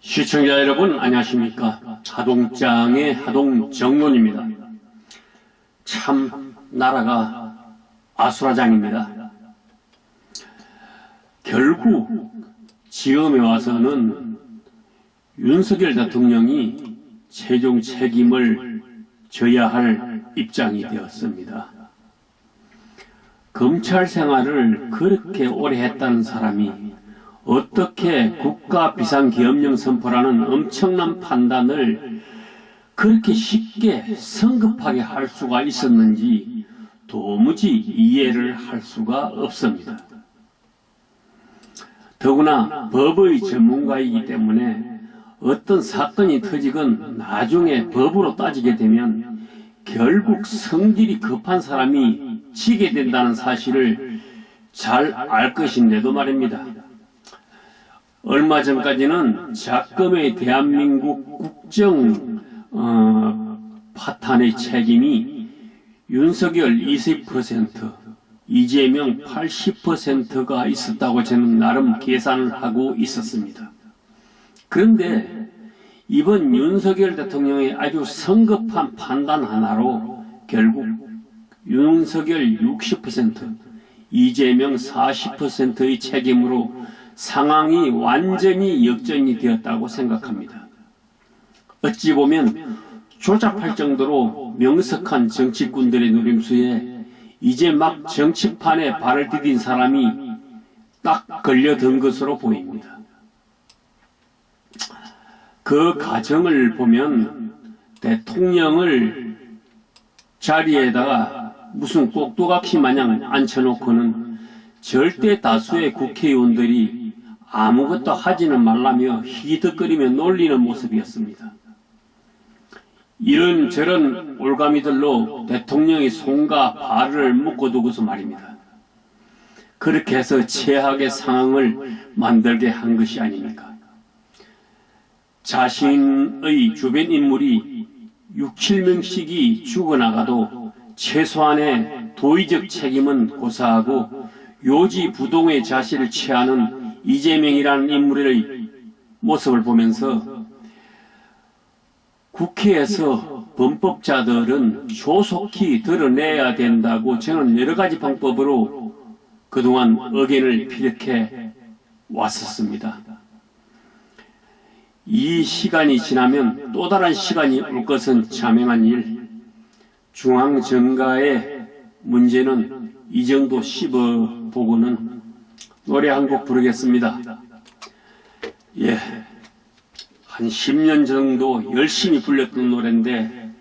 시청자 여러분 안녕하십니까. 하동장의 하동정론입니다. 참 나라가 아수라장입니다. 결국 지금에 와서는 윤석열 대통령이 최종 책임을 져야 할 입장이 되었습니다. 검찰 생활을 그렇게 오래 했다는 사람이 어떻게 국가 비상계엄령 선포라는 엄청난 판단을 그렇게 쉽게 성급하게 할 수가 있었는지 도무지 이해를 할 수가 없습니다. 더구나 법의 전문가이기 때문에 어떤 사건이 터지건 나중에 법으로 따지게 되면 결국 성질이 급한 사람이 지게 된다는 사실을 잘 알 것인데도 말입니다. 얼마 전까지는 작금의 대한민국 국정 파탄의 책임이 윤석열 20%, 이재명 80%가 있었다고 저는 나름 계산을 하고 있었습니다. 그런데 이번 윤석열 대통령의 아주 성급한 판단 하나로 결국 윤석열 60%, 이재명 40%의 책임으로 상황이 완전히 역전이 되었다고 생각합니다. 어찌 보면 조잡할 정도로 명석한 정치꾼들의 노림수에 이제 막 정치판에 발을 디딘 사람이 딱 걸려든 것으로 보입니다. 그 과정을 보면 대통령을 자리에다가 무슨 꼭두각시 마냥 앉혀놓고는 절대 다수의 국회의원들이 아무것도 하지는 말라며 히득거리며 놀리는 모습이었습니다. 이런저런 올가미들로 대통령의 손과 발을 묶어두고서 말입니다. 그렇게 해서 최악의 상황을 만들게 한 것이 아닙니까? 자신의 주변 인물이 6, 7명씩이 죽어나가도 최소한의 도의적 책임은 고사하고 요지부동의 자세를 취하는 이재명이라는 인물의 모습을 보면서 국회에서 범법자들은 조속히 드러내야 된다고 저는 여러 가지 방법으로 그동안 의견을 피력해 왔었습니다. 이 시간이 지나면 또 다른 시간이 올 것은 자명한 일. 중앙정가의 문제는 이 정도 씹어보고는 노래 한 곡 부르겠습니다. 예, 한 10년 정도 열심히 불렸던 노래인데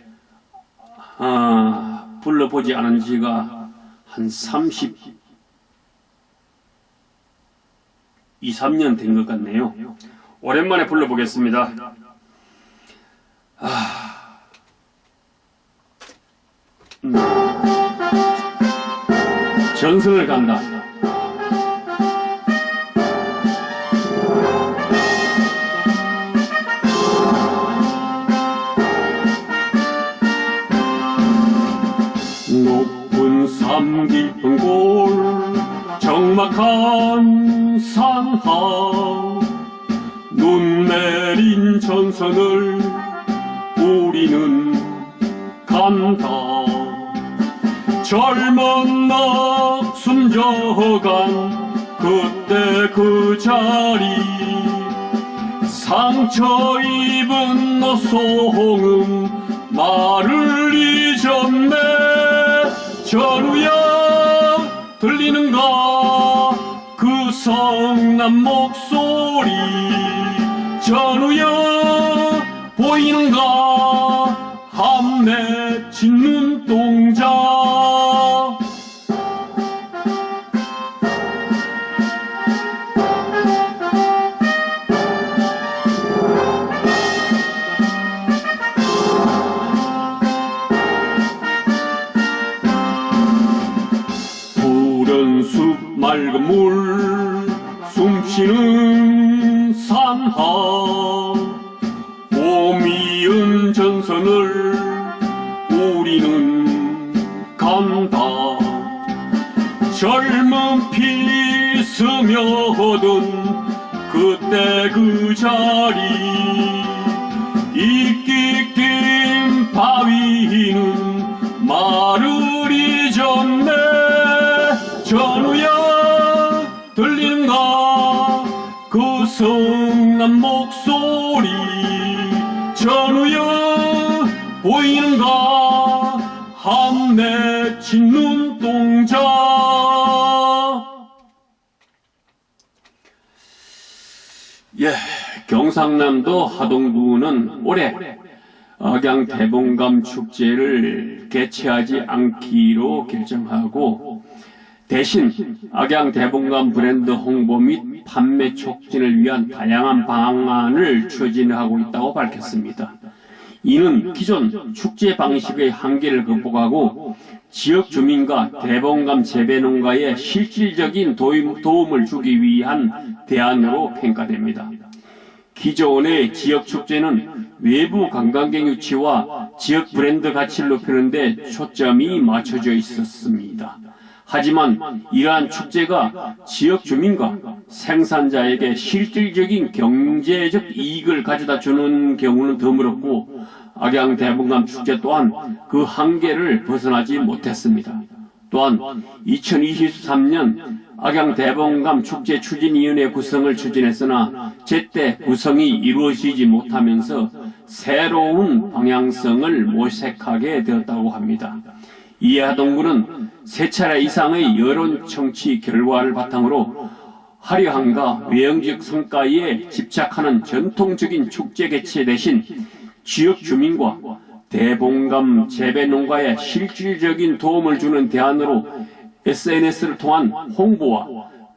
불러보지 않은 지가 한 32, 3년 된 것 같네요. 오랜만에 불러보겠습니다. 전승을 간다. 높은 산 깊은 골 적막한 산하 눈 내린 전선을 우리는 간다. 젊은 나 숨져간 그때 그 자리 상처 입은 노송은 말을 잊었네. 전우야 들리는가 그 성난 목소리. 전우야 보이는가 함맺힌 눈동자. 푸른 숲 맑은 물 숨쉬는 산하 봄이은 전선을 우리는 간다. 젊은 피 스며든 그때 내 그 자리 이끼낀 바위는 말을 잊었네. 전우야 들리는가 그 성난 목소리. 전우야 보이는가 한 맺힌 눈동자. 경상남도 하동구는 올해 악양 대봉감 축제를 개최하지 않기로 결정하고 대신 악양 대봉감 브랜드 홍보 및 판매 촉진을 위한 다양한 방안을 추진하고 있다고 밝혔습니다. 이는 기존 축제 방식의 한계를 극복하고 지역 주민과 대봉감 재배 농가에 실질적인 도움을 주기 위한 대안으로 평가됩니다. 기존의 지역 축제는 외부 관광객 유치와 지역 브랜드 가치를 높이는 데 초점이 맞춰져 있었습니다. 하지만 이러한 축제가 지역 주민과 생산자에게 실질적인 경제적 이익을 가져다 주는 경우는 드물었고 악양 대봉감 축제 또한 그 한계를 벗어나지 못했습니다. 또한 2023년 악양 대봉감 축제 추진위원회 구성을 추진했으나 제때 구성이 이루어지지 못하면서 새로운 방향성을 모색하게 되었다고 합니다. 이에 하동구는 3차례 이상의 여론 청취 결과를 바탕으로 화려함과 외형적 성과에 집착하는 전통적인 축제 개최 대신 지역 주민과 대봉감 재배 농가에 실질적인 도움을 주는 대안으로 SNS를 통한 홍보와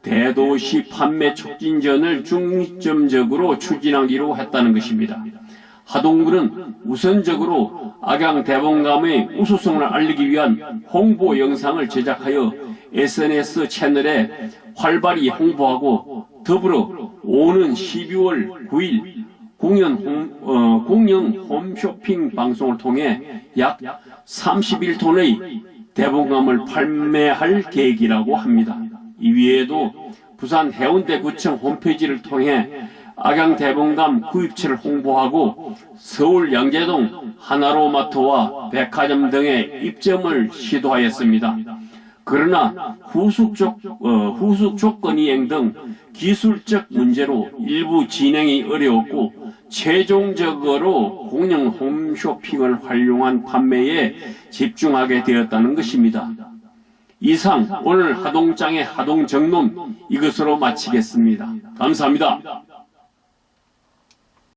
대도시 판매 촉진전을 중점적으로 추진하기로 했다는 것입니다. 하동구는 우선적으로 악양 대봉감의 우수성을 알리기 위한 홍보 영상을 제작하여 SNS 채널에 활발히 홍보하고 더불어 오는 12월 9일 공영 홈쇼핑 방송을 통해 약 31톤의 대봉감을 판매할 계획이라고 합니다. 이 외에도 부산 해운대구청 홈페이지를 통해 악양 대봉감 구입처를 홍보하고 서울 양재동 하나로마트와 백화점 등의 입점을 시도하였습니다. 그러나 후속 조건 이행 등 기술적 문제로 일부 진행이 어려웠고 최종적으로 공영 홈쇼핑을 활용한 판매에 집중하게 되었다는 것입니다. 이상 오늘 하동장의 하동정론 이것으로 마치겠습니다. 감사합니다.